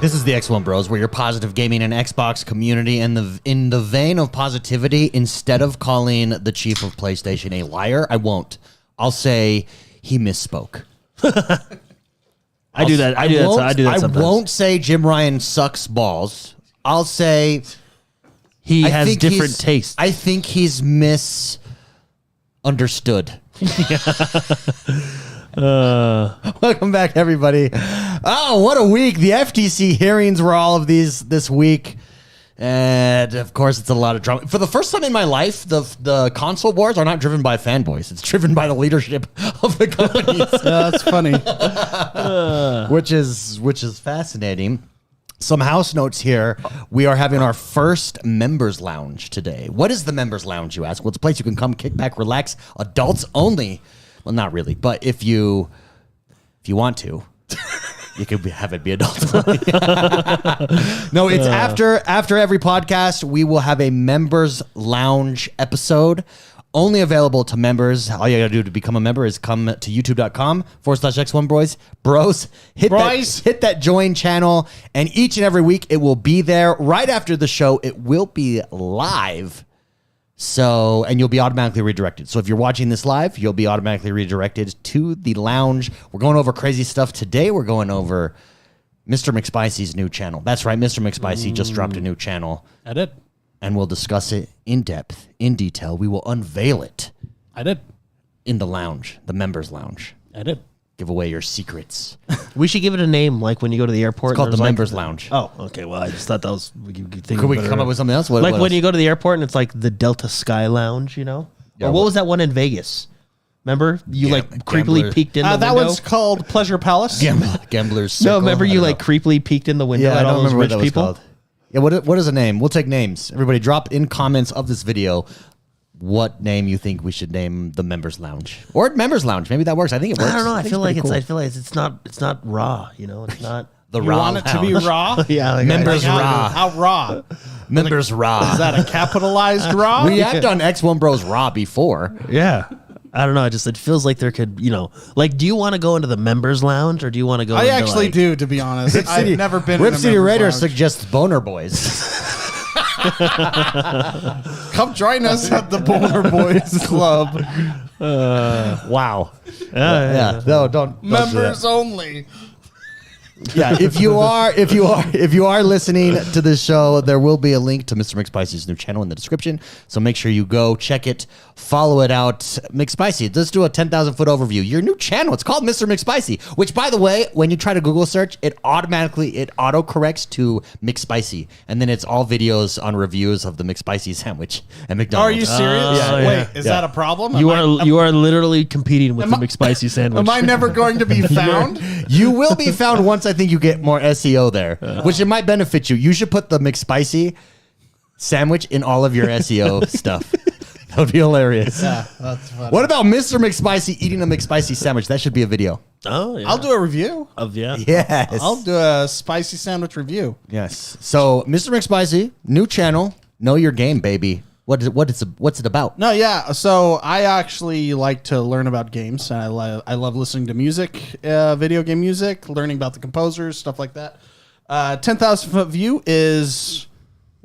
This is the XoneBros, where your positive gaming and Xbox community, and in the vein of positivity, instead of calling the chief of PlayStation a liar, I won't. I'll say he misspoke. I do that sometimes. I won't say Jim Ryan sucks balls. I'll say he has different tastes. I think he's misunderstood. Welcome back, everybody. Oh, what a week. The FTC hearings were all of these this week. And, of course, it's a lot of drama. For the first time in my life, the console wars are not driven by fanboys. It's driven by the leadership of the companies. That's funny. which is fascinating. Some house notes here. We are having our first members lounge today. What is the members lounge, you ask? Well, it's a place you can come, kick back, relax. Adults only. Well, not really, but if you want to, you could have it be adults only. No, it's after every podcast, we will have a members lounge episode. Only available to members. All you got to do to become a member is come to youtube.com/XoneBros. Hit that join channel, and each and every week it will be there. Right after the show, it will be live. So, and you'll be automatically redirected. So if you're watching this live, you'll be automatically redirected to the lounge. We're going over crazy stuff today. We're going over Mr. McSpicy's new channel. That's right. Mr. McSpicy just dropped a new channel. I did. And we'll discuss it in depth, in detail. We will unveil it. I did. In the lounge, the members lounge. I did. Give away your secrets. We should give it a name, like when you go to the airport. It's called the members lounge. Oh, okay. Well, I just thought that was. Could we come up with something else? What when else? you go to the airport and it's like the Delta Sky Lounge, you know? Yeah, or what was that one in Vegas? Remember? You creepily peeked in the window? That one's called Pleasure Palace. Gamblers Circle. No, remember you creepily peeked in the window at all those rich people? Yeah, what is a name? We'll take names. Everybody drop in comments of this video what name you think we should name the members lounge. Or members lounge. Maybe that works. I think it works. I don't know. I feel like it's not raw, you know? It's not the you raw want it to be raw? Yeah, like members raw. How raw? Members raw. Is that a capitalized raw? We have done XoneBros raw before. Yeah. I don't know. It feels like there could, you know, like, do you want to go into the members lounge or do you want to go? I actually do, to be honest. I've never been. Rip in a City members Raider lounge. suggests boner boys. Come join us at the Boner Boys Club. Wow. Yeah. No, don't Members only. Yeah, if you are listening to this show, there will be a link to Mr. McSpicy's new channel in the description. So make sure you go check it, follow it out. McSpicy, let's do a 10,000-foot overview. Your new channel, it's called Mr. McSpicy, which, by the way, when you try to Google search, it auto-corrects to McSpicy, and then it's all videos on reviews of the McSpicy sandwich at McDonald's. Are you serious? Yeah. Wait, is that a problem? You are literally competing with the McSpicy sandwich. Am I never going to be found? You will be found once I think you get more SEO there, which it might benefit you. You should put the McSpicy sandwich in all of your SEO stuff. That would be hilarious. Yeah, that's funny. What about Mr. McSpicy eating a McSpicy sandwich? That should be a video. Oh, yeah. I'll do a review. Yes. I'll do a spicy sandwich review. Yes. So, Mr. McSpicy, new channel. Know your game, baby. What's it about? No, yeah. So I actually like to learn about games. I love listening to music, video game music, learning about the composers, stuff like that. 10,000 foot view is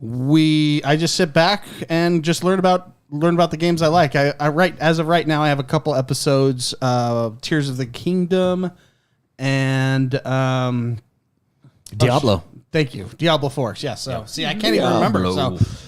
I just sit back and just learn about the games I like. As of right now, I have a couple episodes of Tears of the Kingdom and Diablo. Thank you. Diablo 4. Yes. So, see, I can't even remember.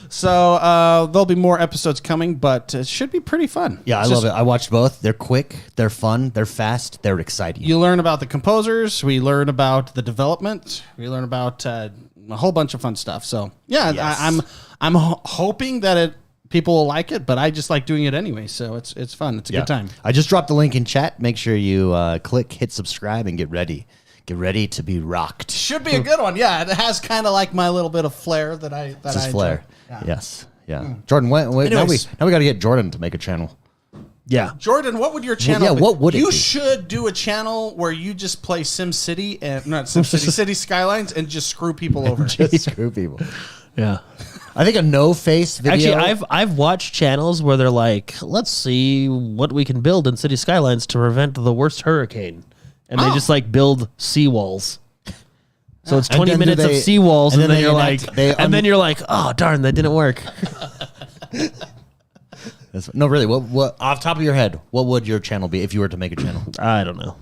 So there'll be more episodes coming, but it should be pretty fun. Yeah, I love it. I watched both. They're quick, they're fun, they're fast, they're exciting. You learn about the composers. We learn about the development. We learn about a whole bunch of fun stuff. So, yeah, Yes. I'm hoping that people will like it, but I just like doing it anyway. So it's fun. It's a good time. I just dropped the link in chat. Make sure you hit subscribe, and get ready. Get ready to be rocked. Should be a good one. Yeah, it has kind of like my little bit of flair that I flair. Yeah. Yes. Yeah. Jordan, now we got to get Jordan to make a channel. Yeah. Jordan, what would your channel yeah, be? what would it You be? should do a channel where you just play SimCity and not SimCity, City Skylines and just screw people over. Just screw people. Yeah. I think a no-face video. Actually, I've watched channels where they're like, let's see what we can build in City Skylines to prevent the worst hurricane. And they just like build seawalls. So it's And 20 then do minutes of they- seawalls, and and then then they you're enact- like, they and then you're like, oh darn, that didn't work. No, really. What off top of your head? What would your channel be if you were to make a channel? I don't know.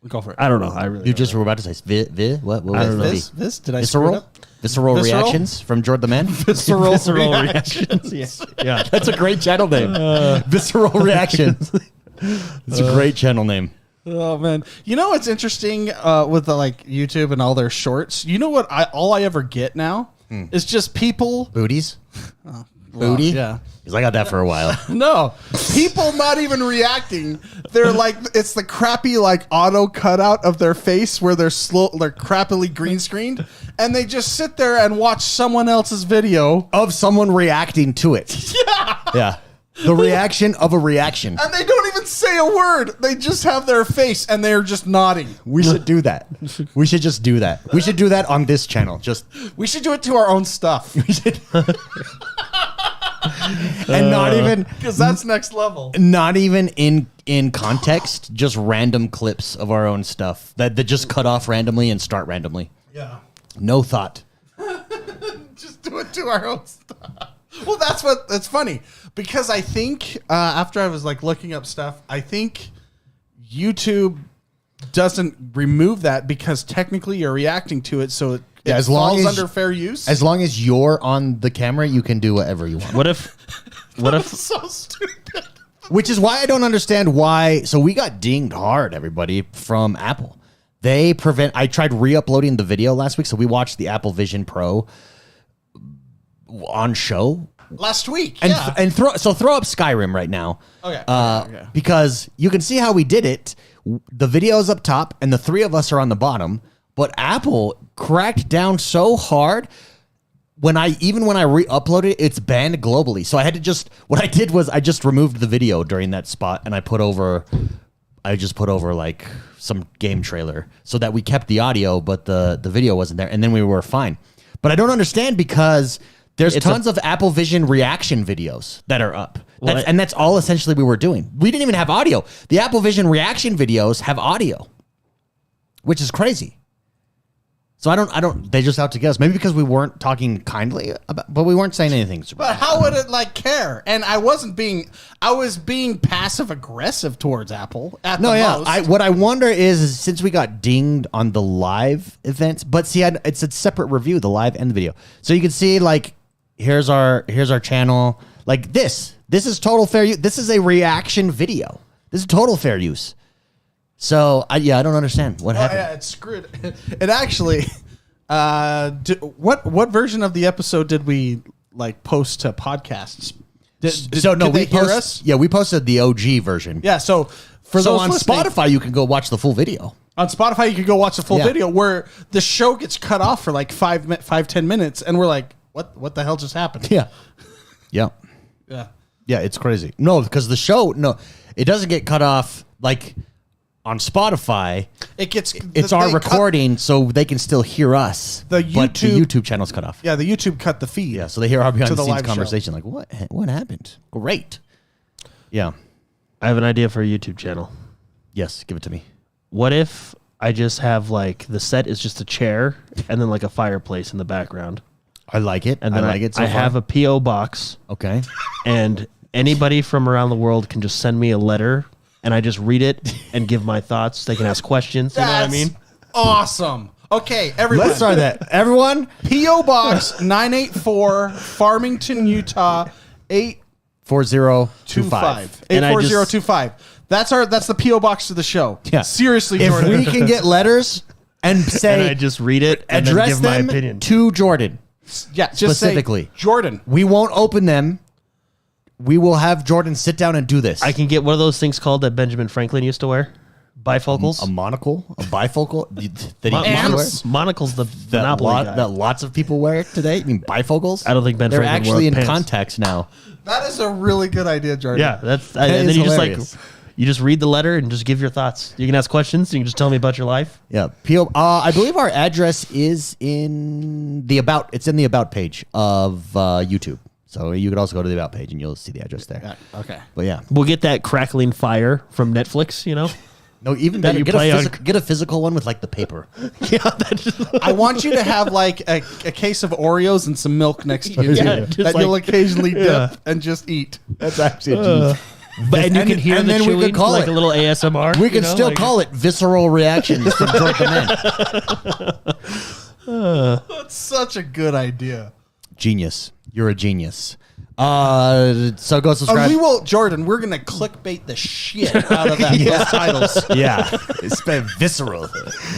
Go for it. I don't know. I really. You don't just know. were about to say what I don't know. was it? This? Did I screw it Visceral? up? Visceral reactions from Jordan the Man. Visceral reactions. Yeah. That's a great channel name. Visceral reactions. It's a great channel name. Oh man, you know what's interesting with the, like YouTube and all their shorts? You know what? All I ever get now is just people. Booties. Booty. Yeah. Because I got that for a while. No, people not even reacting. They're like, it's the crappy like auto cutout of their face where they're crappily green screened, and they just sit there and watch someone else's video, Of someone reacting to it. Yeah. The reaction of a reaction. and they don't even say a word. They just have their face and they're just nodding. We should do that. We should just do that. We should do that on this channel. Just We should do it to our own stuff we should. And because that's next level. not even in context, just random clips of our own stuff that just cut off randomly and start randomly. Yeah. No thought. Just do it to our own stuff. Well, that's funny because I think after I was like looking up stuff, I think YouTube doesn't remove that because technically you're reacting to it, so it as long falls as- under fair use. As long as you're on the camera, you can do whatever you want. What if? So stupid. Which is why I don't understand why. So we got dinged hard, everybody, from Apple. They prevent. I tried re-uploading the video last week, so we watched the Apple Vision Pro on show. Last week, And yeah. throw up Skyrim right now. Okay. Okay. Because you can see how we did it. The video is up top, and the three of us are on the bottom. But Apple cracked down so hard. When I re-uploaded it, it's banned globally. So I had to what I did was I just removed the video during that spot, and I just put over like some game trailer so that we kept the audio, but the video wasn't there, and then we were fine. But I don't understand because there's tons of Apple Vision reaction videos that are up. And that's all essentially we were doing. We didn't even have audio. The Apple Vision reaction videos have audio, which is crazy. So I don't, they just out to get us. Maybe because we weren't talking kindly about, but we weren't saying anything. But how would it like care? And I was being passive aggressive towards Apple at the most. What I wonder is since we got dinged on the live events, but see, it's a separate review, the live and the video. So you can see like, here's our channel. Like this is total fair use. This is a reaction video. This is total fair use. So I don't understand what happened. Yeah, it's screwed. It actually, what version of the episode did we like post to podcasts? Did they hear us? Yeah, we posted the OG version. Yeah. So for So those on listening, Spotify, you can go watch the full video. on Spotify, you can go watch the full Yeah. video where the show gets cut off for like 5-10 minutes, and we're like, what the hell just happened? Yeah. Yeah. Yeah. Yeah, it's crazy. No, because the show, it doesn't get cut off like on Spotify. It gets. It's our recording, so they can still hear us. The but the YouTube- YouTube channel's cut off. Yeah, the YouTube cut the feed. Yeah, so they hear our behind To the the scenes live show. conversation. Like, what happened? Great. Yeah. I have an idea for a YouTube channel. Yes, give it to me. What if I just have like the set is just a chair and then like a fireplace in the background, I like it. and then I have a PO box, Okay. and anybody from around the world can just send me a letter, and I just read it and give my thoughts. They can ask questions. You know what I mean? Awesome. Okay, everyone. Let's try that. Everyone, P.O. Box 984, Farmington, Utah, 4025. 84025. That's the P.O. Box to the show. Yeah. Seriously, If Jordan. we can get letters and say, And I just read it and then address give my them opinion. to Jordan. Yeah, just specifically. say, Jordan. We won't open them. We will have Jordan sit down and do this. I can get one of those things called that Benjamin Franklin used to wear, bifocals. a monocle, a bifocal that he used to Amps? wear? Monocle's the That, Monopoly guy. that lots of people wear today. You mean bifocals? I don't think Ben They're Franklin actually wore in pants. contacts now. That is a really good idea, Jordan. Yeah, and is then you hilarious. just like you just read the letter and just give your thoughts. You can ask questions. You can just tell me about your life. Yeah, I believe our address is in the about. It's in the about page of YouTube. So you could also go to the about page and you'll see the address there. Yeah, okay. But yeah, We'll get that crackling fire from Netflix. You know, No, even That better. you Get play on- get a physical one with like the paper. Yeah, that's I want you to have like a case of Oreos and some milk next to you Yeah, too, just that like- you'll occasionally dip Yeah. and just eat. That's actually a genius. But and you And- can hear and the then we chewing, could call like it- a little ASMR. We can still call it visceral reactions from George the Man. That's such a good idea. Genius. You're a genius. So go subscribe. We will, Jordan. We're gonna clickbait the shit out of that those titles. Yeah, it's been visceral,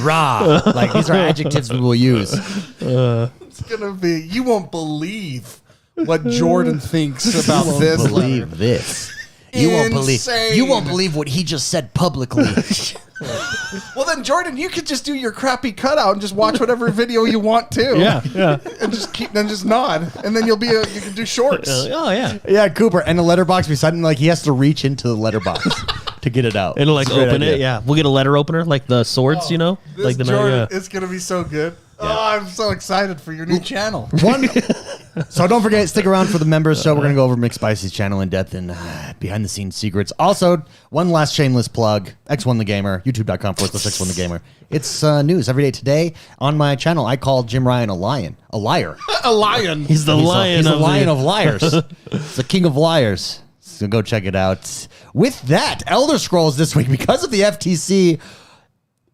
raw. Like these are adjectives we will use. It's gonna be. You won't believe what Jordan thinks about this. Believe letter. this. You won't believe. Insane. You won't believe what he just said publicly. Well, then, Jordan, you could just do your crappy cutout and just watch whatever video you want to. Yeah. And just nod, and then you can do shorts. Oh yeah. Yeah, Cooper, and a letterbox beside him. Like he has to reach into the letterbox to get it out. It'll like It's a great open idea. it. Yeah, we'll get a letter opener like the swords. You know, This like the Jordan, yeah. it's gonna be so good. Oh, I'm so excited for your new channel. So don't forget, stick around for the members show. We're going to go over McSpicy's channel in depth and behind the scenes secrets. Also, one last shameless plug, X1 the Gamer, youtube.com/X1 the Gamer. It's news every day. Today on my channel, I called Jim Ryan a liar. A lion. He's the lion. He's the of lion the, of liars. He's the king of liars. So go check it out. With that, Elder Scrolls this week, because of the FTC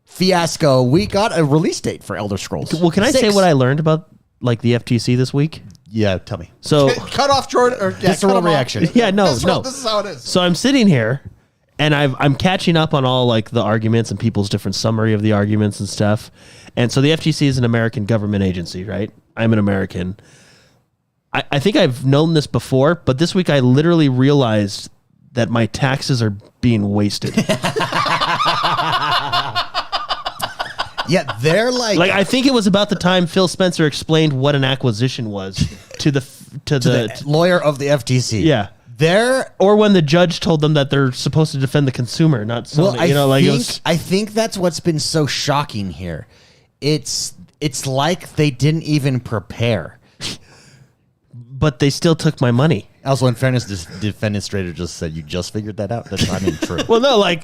fiasco, we got a release date for Elder Scrolls. Well, can I say 6. what I learned about like the FTC this week? Yeah, tell me. So Cut off Jordan. Or, yeah, Visceral cut him off. reaction. yeah, no. This is how it is. So I'm sitting here, and I'm catching up on all like the arguments and people's different summary of the arguments and stuff. And so the FTC is an American government agency, right? I'm an American. I think I've known this before, but this week I literally realized that my taxes are being wasted. Yeah, they're like I think it was about the time Phil Spencer explained what an acquisition was to the lawyer of the FTC. yeah. They're Or when the judge told them that they're supposed to defend the consumer, not Sony. I think that's what's been so shocking here. It's like they didn't even prepare. but they still took my money. Also, in fairness, this defenestrator just said you just figured that out. That's true. Well, no, I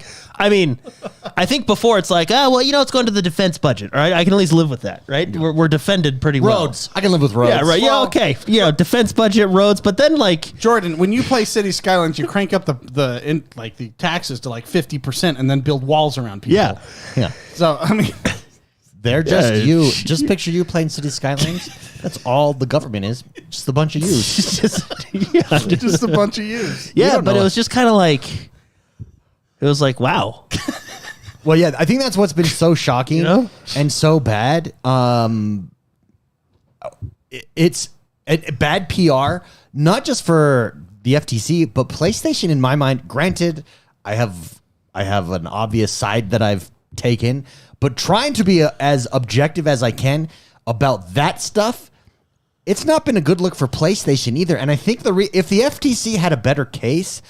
think before it's like, it's going to the defense budget. All right, I can at least live with that, right? We're defended pretty well. Roads. I can live with roads. Yeah, right. Well- Yeah, okay. Defense budget, roads, but then Jordan, when you play City Skylines, you crank up the taxes to like 50% and then build walls around people. yeah. Yeah. So I mean, They're just Yeah. you. Just picture you playing City Skylines. That's all the government is. Just a bunch of yous. just just a bunch of yous. yeah, don't but know it it. was just kind of like, it was like, wow. Well, yeah, I think that's what's been so shocking and so bad. It's bad PR, not just for the FTC, but PlayStation. In my mind, granted, I have an obvious side that I've taken, but trying to be as objective as I can about that stuff. It's not been a good look for PlayStation either. And I think if the FTC had a better case,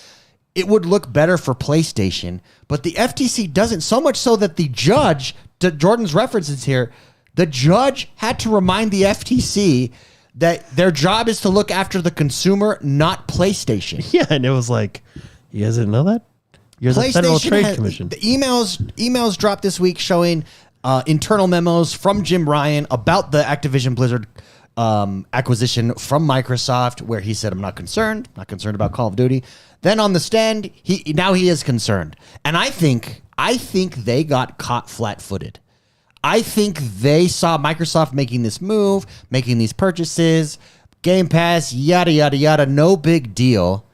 it would look better for PlayStation. But the FTC doesn't, so much so that the judge, to Jordan's references here, the judge had to remind the FTC that their job is to look after the consumer, not PlayStation. Yeah, and it was like, you guys didn't know that? You're the Federal Trade Commission. The emails dropped this week showing internal memos from Jim Ryan about the Activision Blizzard acquisition from Microsoft, where he said, I'm not concerned about Call of Duty. Then on the stand, he is concerned. And I think they got caught flat-footed. I think they saw Microsoft making this move, making these purchases, Game Pass, yada, yada, yada, no big deal.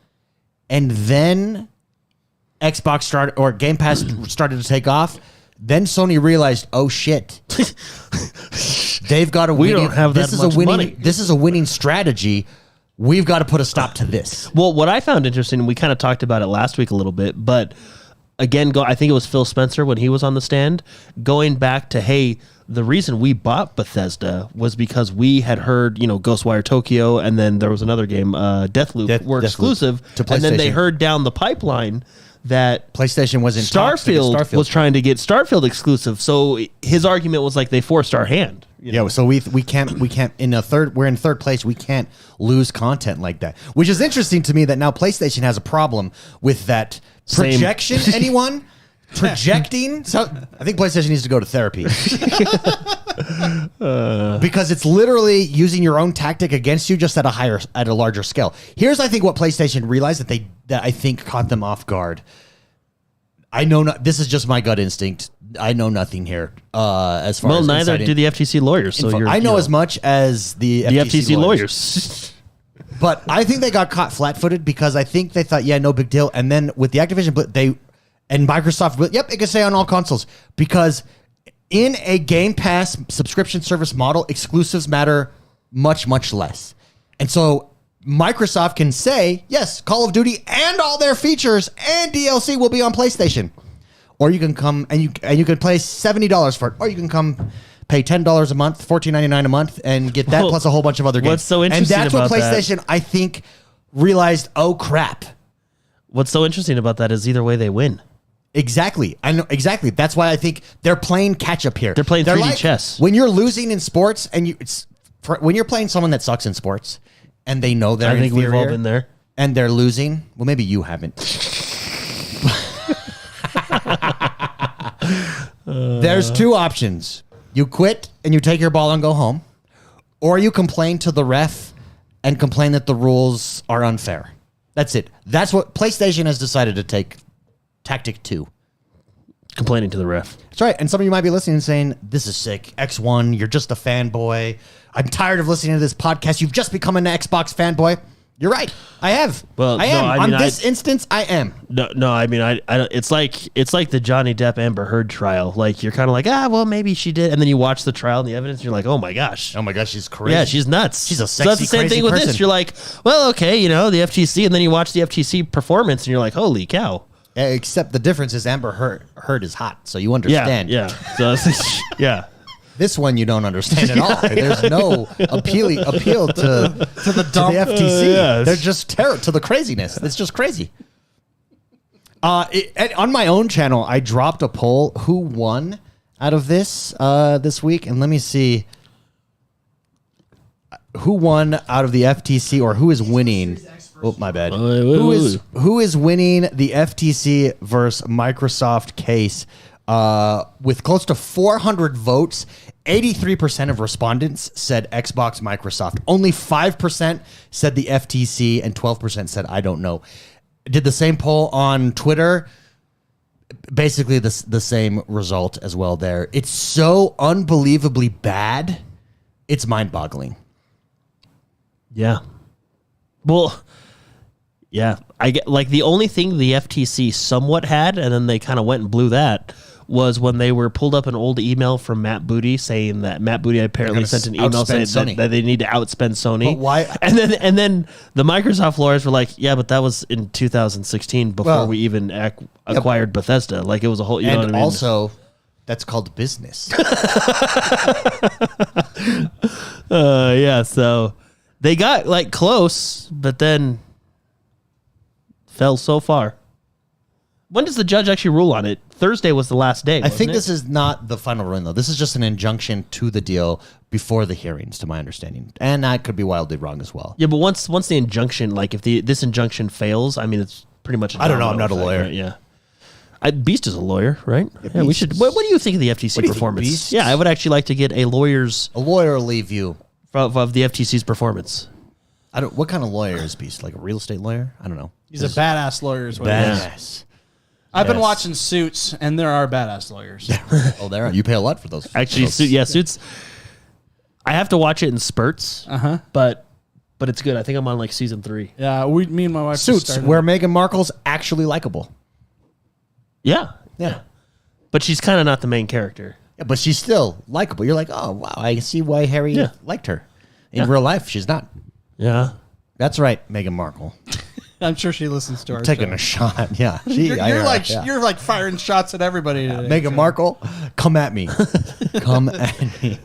And then Xbox Game Pass started to take off. Then Sony realized, oh shit, they've got a winning. don't have that this is much a winning. money. This is a winning strategy. We've got to put a stop to this. Well, what I found interesting, and we kind of talked about it last week a little bit, but again, I think it was Phil Spencer when he was on the stand, going back to, hey, the reason we bought Bethesda was because we had heard, Ghostwire Tokyo, and then there was another game, Deathloop, were Deathloop exclusive, to and then they PlayStation. heard down the pipeline that PlayStation was in talks to get Starfield was trying to get Starfield exclusive. So his argument was like they forced our hand. Yeah, so we can't we're in third place. We can't lose content like that. Which is interesting to me that now PlayStation has a problem with that Same. projection. Anyone projecting. So I think PlayStation needs to go to therapy because it's literally using your own tactic against you, just at a larger scale. Here's, I think, what PlayStation realized that I think caught them off guard. I know this is just my gut instinct. I know nothing here. As far as neither do the FTC lawyers. So I know as much as the FTC lawyers. But I think they got caught flat-footed because I think they thought, yeah, no big deal. And then with the Activision, and Microsoft, yep, it can say on all consoles, because in a Game Pass subscription service model, exclusives matter much, much less. And so Microsoft can say, yes, Call of Duty and all their features and DLC will be on PlayStation. Or you can come and you can pay $70 for it. Or you can come pay $10 a month, $14.99 a month, and get that plus a whole bunch of other games. What's so interesting about that? And that's what PlayStation, I think, realized, oh, crap. What's so interesting about that is either way they win. Exactly. I know exactly. That's why I think they're playing catch up here. They're playing 3D chess. When you're losing in sports and when you're playing someone that sucks in sports and they know they're I think inferior, we've all been there. And they're losing. Well, maybe you haven't. There's two options. You quit and you take your ball and go home, or you complain to the ref and complain that the rules are unfair. That's it. That's what PlayStation has decided to take. Tactic 2. Complaining to the ref. That's right. And some of you might be listening and saying, this is sick. X1, you're just a fanboy. I'm tired of listening to this podcast. You've just become an Xbox fanboy. You're right. I have. Well, I am. On this instance, I am. No. I mean, I don't. It's like the Johnny Depp Amber Heard trial. Like, you're kind of like, well, maybe she did, and then you watch the trial and the evidence, and you're like, oh my gosh, she's crazy. Yeah, she's nuts. She's a sexy, so that's the same crazy thing with person. this. You're like, well, okay, the FTC, and then you watch the FTC performance, and you're like, holy cow. Except the difference is Amber Heard is hot, so you understand. Yeah. So yeah. This one you don't understand at all. There's no appeal to the FTC. They're just terror to the craziness. It's just crazy. On my own channel, I dropped a poll: who won out of this week? And let me see who won out of the FTC, or who is winning. Oh, my bad. Who is winning the FTC versus Microsoft case? With close to 400 votes, 83% of respondents said Xbox, Microsoft. Only 5% said the FTC, and 12% said I don't know. Did the same poll on Twitter. Basically the same result as well there. It's so unbelievably bad. It's mind-boggling. Yeah. Well, yeah. I get like the only thing the FTC somewhat had, and then they kind of went and blew that, was when they were pulled up an old email from Matt Booty saying that Matt Booty apparently sent an email saying that they need to outspend Sony. But why? And then the Microsoft lawyers were like, yeah, but that was in 2016 before we even acquired Bethesda. Like, it was a whole. You know what I mean? Also, that's called business. Yeah. So they got like close, but then fell so far. When does the judge actually rule on it? Thursday was the last day. I think this is not the final ruling, though. This is just an injunction to the deal before the hearings, to my understanding. And I could be wildly wrong as well. Yeah, but once the injunction, like if this injunction fails, I mean, it's pretty much. I don't know. I'm not a lawyer. Right? Yeah. Beast is a lawyer, right? Yeah, we should. What do you think of the FTC performance? Yeah, I would actually like to get a lawyerly view of the FTC's performance. What kind of lawyer is Beast? Like a real estate lawyer? I don't know. He's a badass lawyer. Is what he is. I've been watching Suits, and there are badass lawyers. Oh, there are. You pay a lot for those. Actually, Suits. I have to watch it in spurts. But it's good. I think I'm on like season 3. Yeah, me and my wife. Suits, where Meghan Markle's actually likable. Yeah. But she's kind of not the main character. Yeah, but she's still likable. You're like, oh wow, I see why Harry liked her. In real life, she's not. Yeah. That's right, Meghan Markle. I'm sure she listens to our taking a shot. Yeah. You're like firing shots at everybody today. Meghan Markle, come at me. Come at me.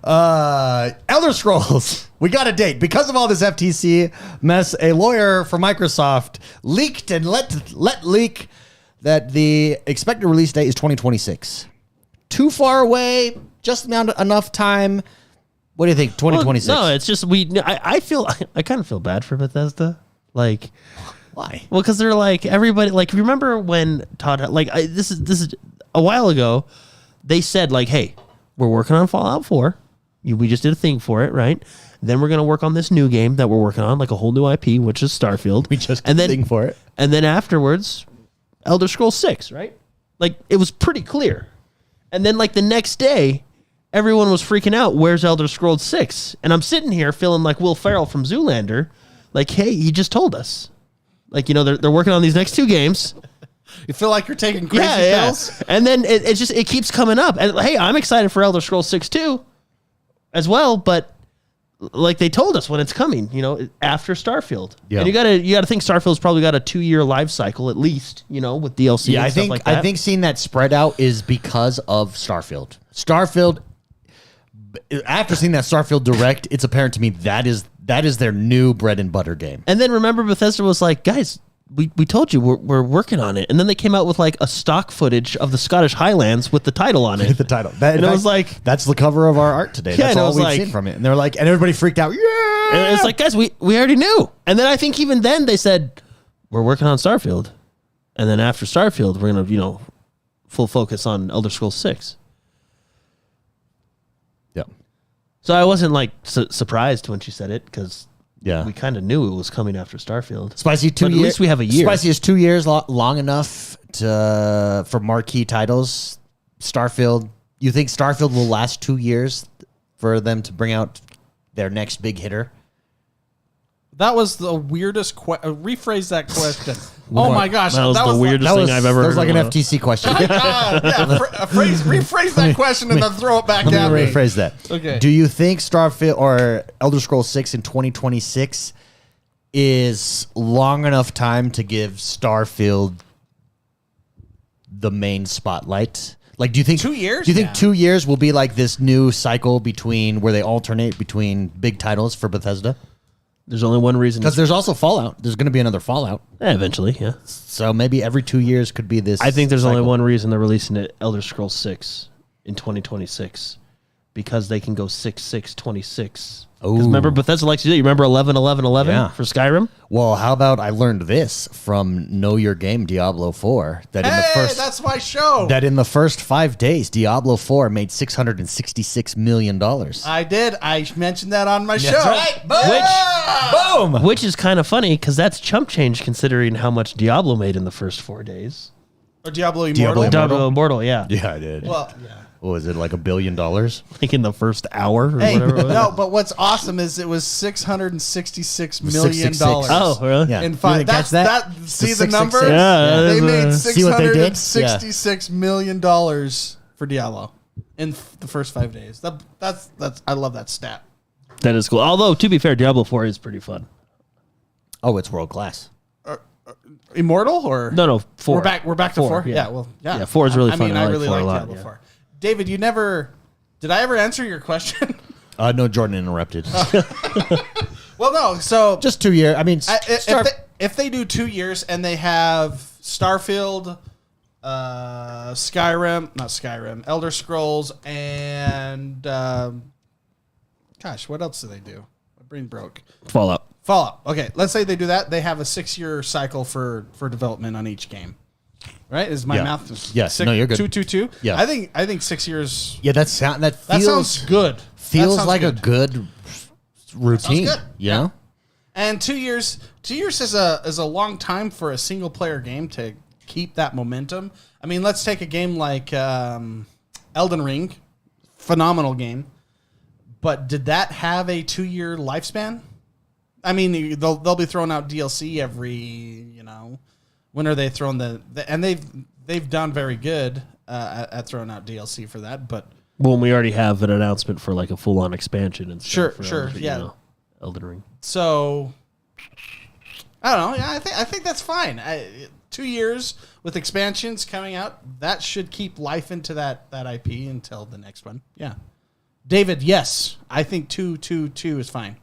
Elder Scrolls. We got a date. Because of all this FTC mess, a lawyer for Microsoft leaked and let leak that the expected release date is 2026. Too far away, just enough time. What do you think? 2026? Well, no, it's just I kind of feel bad for Bethesda. Like, Why? Well, because they're like everybody. Like, remember when Todd? Like, this is a while ago. They said like, "Hey, we're working on Fallout 4. We just did a thing for it, right? Then we're gonna work on this new game that we're working on, like a whole new IP, which is Starfield. We just did a thing for it, and then afterwards, Elder Scrolls 6, right? Like, it was pretty clear. And then like the next day, everyone was freaking out. Where's Elder Scrolls 6? And I'm sitting here feeling like Will Ferrell from Zoolander, like, hey, he just told us. Like, they're working on these next 2 games. You feel like you're taking crazy pills? And then it keeps coming up. And hey, I'm excited for Elder Scrolls 6 too, as well. But like they told us when it's coming, after Starfield. Yeah. And you gotta think Starfield's probably got a 2-year life cycle at least, with DLC. Yeah, and stuff like that. I think seeing that spread out is because of Starfield. After seeing that Starfield Direct, it's apparent to me that is their new bread and butter game. And then remember, Bethesda was like, guys, we told you we're working on it. And then they came out with like a stock footage of the Scottish Highlands with the title on it. The title. And it was like, that's the cover of our art today. Yeah, That's and it all was we've like- seen from it. And they're like, and everybody freaked out. Yeah. and it's like, guys, we already knew. And then I think even then they said, we're working on Starfield. And then after Starfield, we're going to, full focus on Elder Scrolls 6. Yeah. So I wasn't like surprised when she said it because Yeah. we kind of knew it was coming after Starfield. Spicy 2 But years. at least we have a year. Spicy is 2 years long enough for marquee titles. Starfield. You think Starfield will last 2 years for them to bring out their next big hitter? That was the weirdest rephrase that question. Oh my gosh. That was the weirdest thing I've ever That was heard. like an FTC question. Rephrase that question and then throw it back Let at me me. rephrase that. Okay. Do you think Starfield or Elder Scrolls 6 in 2026 is long enough time to give Starfield the main spotlight? Like, do you think 2 years? Do you think Yeah. 2 years will be like this new cycle between where they alternate between big titles for Bethesda? There's only one reason. Because there's also Fallout. There's going to be another Fallout. Eventually, yeah. So maybe every 2 years could be this. I think there's only cycle. one reason they're releasing it, Elder Scrolls 6 in 2026, because they can go 6/6/26. Because remember, Bethesda likes to do it. You remember 11/11/11 Yeah. for Skyrim? Well, how about I learned this from Know Your Game Diablo 4 that in the first that's my show. that in the first 5 days Diablo 4 made $666 million. I did. I mentioned that on my show. right. Boom. Which is kind of funny because that's chump change considering how much Diablo made in the first 4 days. Or Diablo Immortal. Diablo Immortal. Diablo Immortal, yeah. Yeah, I did. Well, yeah. What was it, like $1 billion? Like in the first hour or Hey, whatever it was. no, but what's awesome is it was $666 million. 666. Oh, really? Yeah. In You five. didn't catch That's that? see The the number? 666. Yeah, They made See what they did? $666 million for Diablo in the first 5 days. That's I love that stat. That is cool. Although, to be fair, Diablo 4 is pretty fun. Oh, it's world class. Immortal or No, 4. We're back to 4. yeah. Yeah, well, yeah. Yeah, 4 is really I fun. mean, I I like really 4 a like lot, Diablo yeah. 4. David, did I ever answer your question? No, Jordan interrupted. Well, no. So Just 2 years. I mean, if they do 2 years and they have Starfield, Skyrim, Elder Scrolls, and gosh, what else do they do? My brain broke. Fallout. Fallout. Okay, let's say they do that. They have a 6-year cycle for development on each game. Right? Is my Yeah. math? Yes. No, you're good. 2. Yeah. I think 6 years. yeah, that That feels sounds good. feels That sounds like good. a good routine. good. You know? And 2 years. 2 years is a long time for a single player game to keep that momentum. I mean, let's take a game like Elden Ring, phenomenal game. But did that have a 2-year lifespan? I mean, they'll be throwing out DLC every, when are they throwing and they've done very good at throwing out DLC for that, but Well, we already have an announcement for like a full-on expansion and stuff. Sure, for, yeah. Elden Ring. so I don't know. Yeah, I think that's fine. 2 years with expansions coming out, that should keep life into that IP until the next one. Yeah, David, yes, I think 2 is fine.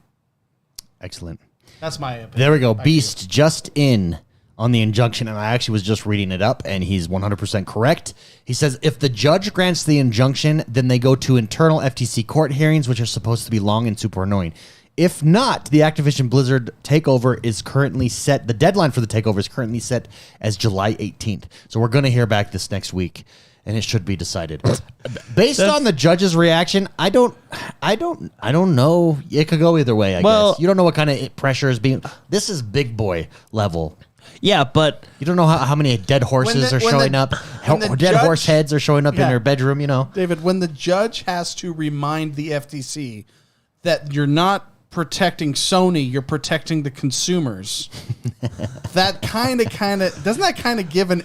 Excellent. That's my opinion. There we go. Back to you. Beast just in on the injunction, and I actually was just reading it up, and he's 100% correct. He says if the judge grants the injunction, then they go to internal FTC court hearings, which are supposed to be long and super annoying. If not, the Activision Blizzard takeover is currently set. The deadline for the takeover is currently set as July 18th. So we're going to hear back this next week, and it should be decided. Based on the judge's reaction, I don't know. It could go either way. I guess you don't know what kind of pressure is being. This is big boy level. Yeah, but you don't know how many dead horses are showing up. Dead horse heads are showing up in their bedroom. David, when the judge has to remind the FTC that you're not protecting Sony, you're protecting the consumers. That kind of doesn't that kind of give an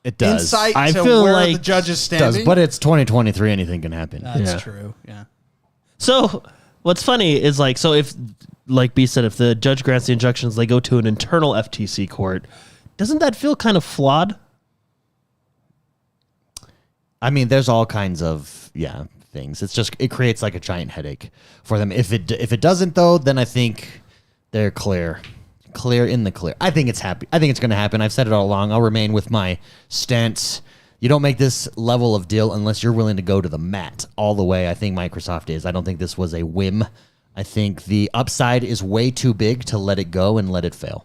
insight to where like the judge is standing? Does, but it's 2023. Anything can happen. That's true. Yeah. So what's funny is like, so if, like B said, if the judge grants the injunctions, they go to an internal FTC court. Doesn't that feel kind of flawed? I mean, there's all kinds of things. It's just it creates like a giant headache for them. If it doesn't though, then I think they're clear in the clear. I think it's going to happen. I've said it all along. I'll remain with my stance. You don't make this level of deal unless you're willing to go to the mat all the way. I think Microsoft is. I don't think this was a whim. I think the upside is way too big to let it go and let it fail.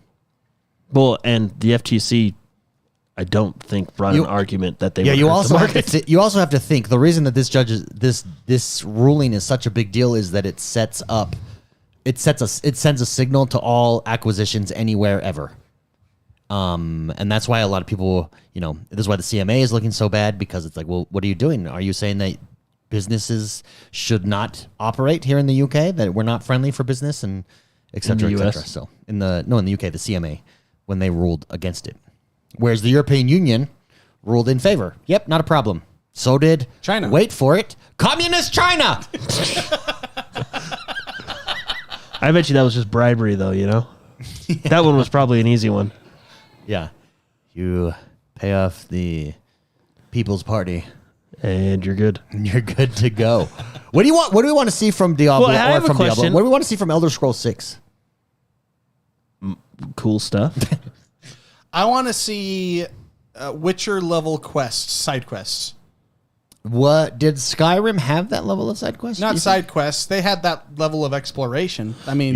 Well, and the FTC, I don't think brought an argument that they. Yeah, you also have to think the reason that this ruling is such a big deal is that it sends a signal to all acquisitions anywhere ever. And that's why a lot of people, this is why the CMA is looking so bad, because it's like, well, what are you doing? Are you saying that businesses should not operate here in the UK, that we're not friendly for business, and et cetera, et cetera? So in the UK, the CMA, when they ruled against it. Whereas the European Union ruled in favor. Yep, not a problem. So did China. Wait for it. Communist China! I bet you that was just bribery, though, That one was probably an easy one. Yeah. You pay off the People's Party. And you're good. You're good to go. What do you want? What do we want to see from Diablo or from Diablo? What do we want to see from Elder Scrolls 6? Cool stuff. I want to see Witcher level quests, side quests. What did Skyrim have that level of side quests? Not side quests. They had that level of exploration. I mean,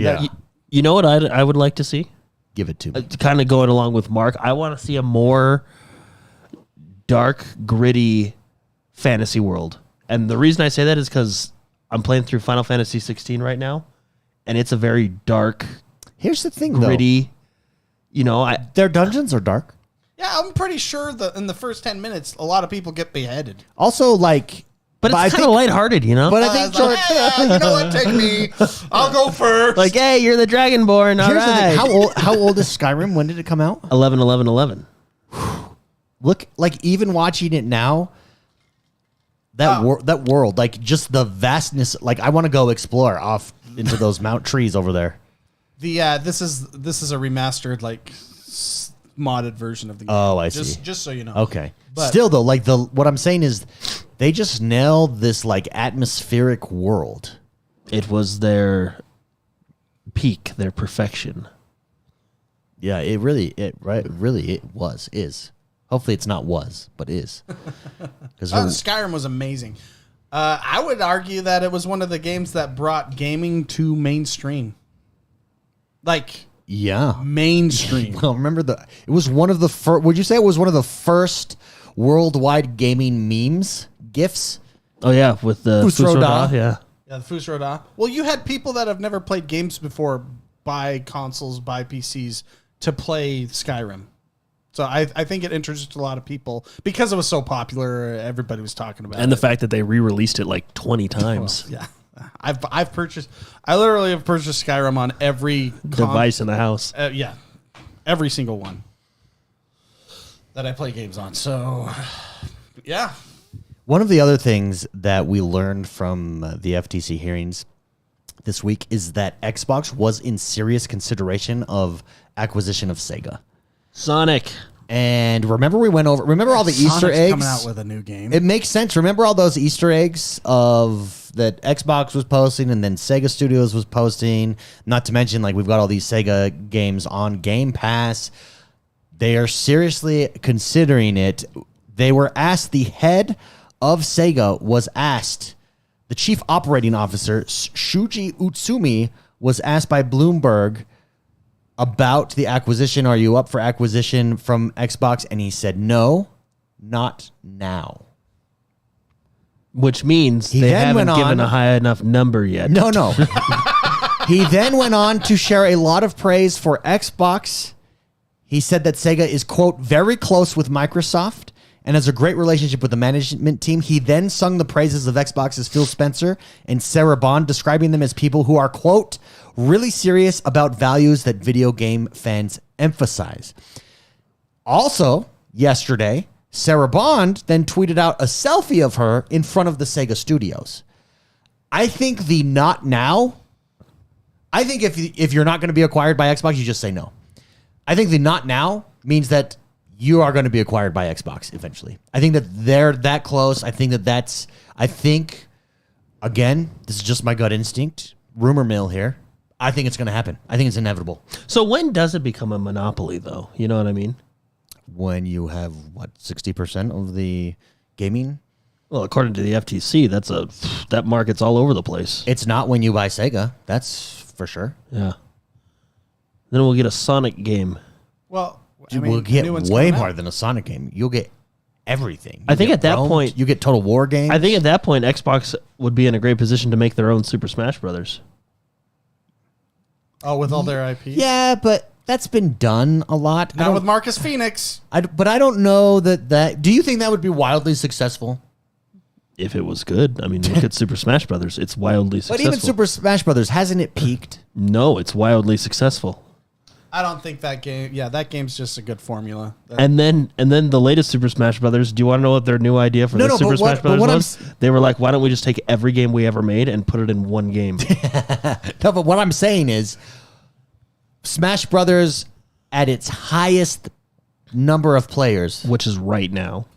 you know what I would like to see? Give it to me. Kind of going along with Mark, I want to see a more dark, gritty fantasy world. And the reason I say that is because I'm playing through Final Fantasy 16 right now, and it's a very dark. Here's the thing, gritty. Their dungeons are dark. Yeah, I'm pretty sure that in the first 10 minutes, a lot of people get beheaded. Also, but it's kind of lighthearted, But I think you know what? Take me. I'll go first. Like, hey, you're the Dragonborn. All right. How old is Skyrim? When did it come out? 11/11/11. Look, like even watching it now, that world, like just the vastness. Like I want to go explore off into those mount trees over there. This is a remastered modded version of the game. Oh, I see. Just so you know. Okay. But still though, what I'm saying is they just nailed this atmospheric world. It was their peak, their perfection. Yeah, it is. Hopefully it's not was, but is. Skyrim was amazing. I would argue that it was one of the games that brought gaming to mainstream. Mainstream. Well, remember it was one of the first. Would you say it was one of the first worldwide gaming memes, GIFs? Oh yeah, with the Fusroda. Yeah, the Fusroda. Well, you had people that have never played games before buy consoles, buy PCs to play Skyrim. So I think it introduced a lot of people because it was so popular. Everybody was talking about it. And the fact that they re-released it 20 times. Well, yeah. I literally have purchased Skyrim on every device in the house. Every single one that I play games on. So, yeah. One of the other things that we learned from the FTC hearings this week is that Xbox was in serious consideration of acquisition of Sega. Sonic. And remember all the Sonic's Easter eggs? Coming out with a new game. It makes sense. Remember all those Easter eggs that Xbox was posting and then Sega Studios was posting? Not to mention, we've got all these Sega games on Game Pass. They are seriously considering it. They were asked, the head of Sega was asked, the chief operating officer, Shuji Utsumi, was asked by Bloomberg about the acquisition. Are you up for acquisition from Xbox? And he said, no, not now. Which means they haven't given a high enough number yet. No. He then went on to share a lot of praise for Xbox. He said that Sega is, quote, very close with Microsoft and has a great relationship with the management team. He then sung the praises of Xbox's Phil Spencer and Sarah Bond, describing them as people who are, quote, really serious about values that video game fans emphasize. Also, yesterday, Sarah Bond then tweeted out a selfie of her in front of the Sega studios. I think the not now, I think if you're not going to be acquired by Xbox, you just say no. I think the not now means that you are going to be acquired by Xbox eventually. I think that they're that close. I think again, this is just my gut instinct, rumor mill here. I think it's going to happen. I think it's inevitable. So when does it become a monopoly, though? You know what I mean? When you have, 60% of the gaming? Well, according to the FTC, that market's all over the place. It's not when you buy Sega. That's for sure. Yeah. Then we'll get a Sonic game. Well, we'll get way more than a Sonic game. You'll get everything. I think at that point, you get Total War games. I think at that point, Xbox would be in a great position to make their own Super Smash Brothers. Oh, with all their IPs? Yeah, but that's been done a lot. Not with Marcus Phoenix. But I don't know that. Do you think that would be wildly successful? If it was good. I mean, look at Super Smash Brothers. It's wildly successful. But even Super Smash Brothers, hasn't it peaked? No, it's wildly successful. I don't think that game. Yeah, that game's just a good formula. And then the latest Super Smash Brothers. Do you want to know what their new idea for the Super Smash Brothers was? They were like, why don't we just take every game we ever made and put it in one game? No, but what I'm saying is, Smash Brothers at its highest number of players, which is right now.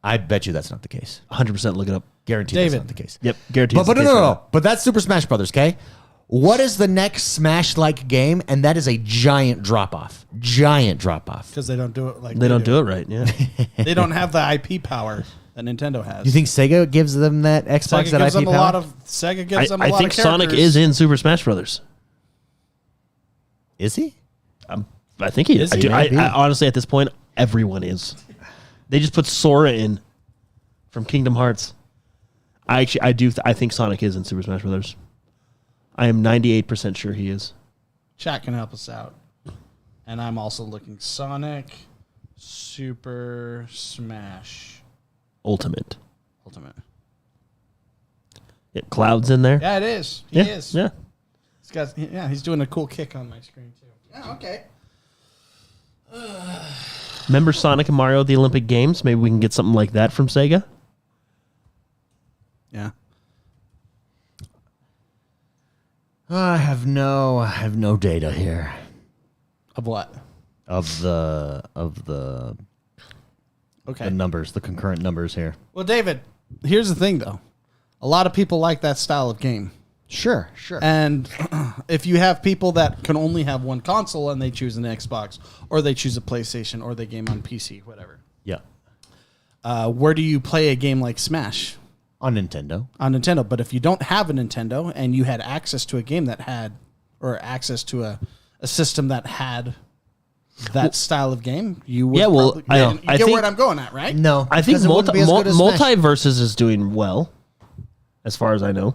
I bet you that's not the case. 100% look it up. Guaranteed that's not the case. Yep, guaranteed. But no. But that's Super Smash Brothers, okay? What is the next Smash-like game? And that is a giant drop-off. Giant drop-off. Because they don't do it like they don't do it right, yeah. They don't have the IP power that Nintendo has. You think Sega gives them that Xbox, that IP power? Sega gives them a lot of I think Sonic is in Super Smash Brothers. Is he? I think he is. I honestly, at this point, everyone is. They just put Sora in from Kingdom Hearts. I think Sonic is in Super Smash Brothers. I am 98% sure he is. Chat can help us out. And I'm also looking Sonic Super Smash Ultimate. Yeah, Cloud's in there. Yeah, it is. He is. Yeah. He's doing a cool kick on my screen too. Yeah, okay. Remember Sonic and Mario at the Olympic Games? Maybe we can get something like that from Sega. Yeah. I have no data here. Of what? Of the Okay. the numbers, the concurrent numbers here. Well, David, here's the thing though. A lot of people like that style of game. Sure. And if you have people that can only have one console and they choose an Xbox or they choose a PlayStation or they game on PC, whatever. Yeah. Where do you play a game like Smash? On Nintendo. On Nintendo. But if you don't have a Nintendo and you had access to a game that had, or access to a system that had that style of game, you would I get think, where I'm going at, right? No. I think Multiverses is doing well, as far as I know.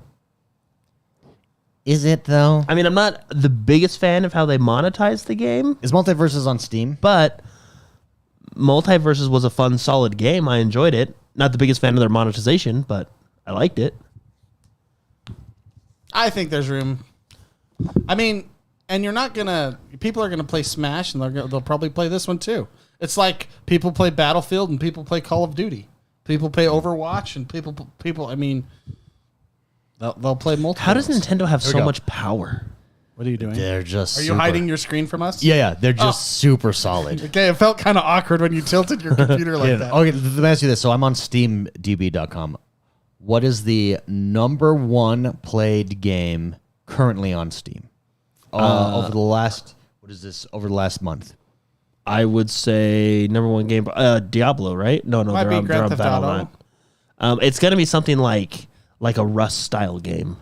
Is it, though? I mean, I'm not the biggest fan of how they monetize the game. Is Multiverses on Steam? But Multiverses was a fun, solid game. I enjoyed it. Not the biggest fan of their monetization, but I liked it. I think there's room. I mean, and you're not gonna. People are gonna play Smash, and they'll probably play this one too. It's like people play Battlefield and people play Call of Duty. People play Overwatch and people. I mean, they'll play multiple. How does Nintendo have so much power? What are you doing? They're just. Are you hiding your screen from us? Yeah. They're just super solid. Okay, it felt kind of awkward when you tilted your computer like that. Okay, let me ask you this. So I'm on SteamDB.com. What is the number one played game currently on Steam? Over the last, over the last month? I would say number one game, Diablo, right? No, Might they're be on Grand Theft Battle.net. It's going to be something like a Rust style game.